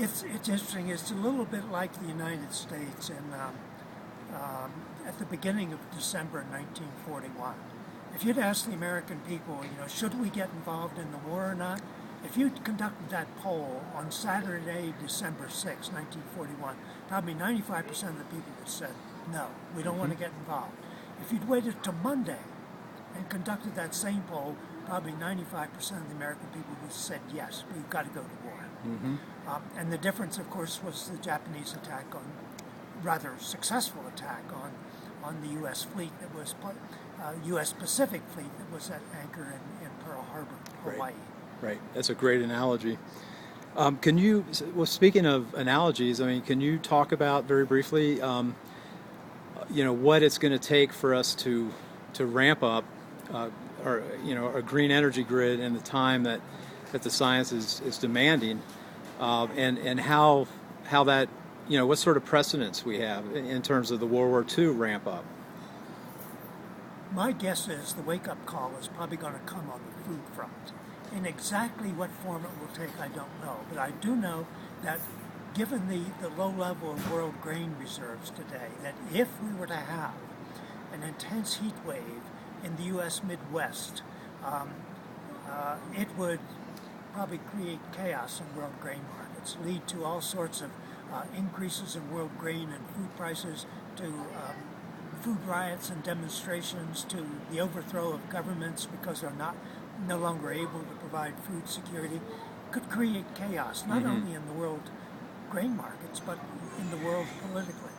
It's interesting. It's a little bit like the United States at the beginning of December 1941. If you'd asked the American people, should we get involved in the war or not? If you'd conducted that poll on Saturday, December 6, 1941, probably 95% of the people would have said, no, we don't want to get involved. If you'd waited till Monday and conducted that same poll, probably 95% of the American people would have said, yes, we've got to go to war. And the difference, of course, was the Japanese attack rather successful attack on the U.S. fleet that was, U.S. Pacific fleet that was at anchor in Pearl Harbor, Hawaii. Right. That's a great analogy. Speaking of analogies, can you talk about very briefly, what it's going to take for us to ramp up, a green energy grid in the time that the science is demanding, and how that, what sort of precedents we have in terms of the World War II ramp up? My guess is the wake-up call is probably going to come on the food front. In exactly what form it will take, I don't know. But I do know that given the low level of world grain reserves today, that if we were to have an intense heat wave in the U.S. Midwest, it would probably create chaos in world grain markets, lead to all sorts of increases in world grain and food prices, to food riots and demonstrations, to the overthrow of governments because they're no longer able to provide food security. Could create chaos, not only in the world grain markets, but in the world politically.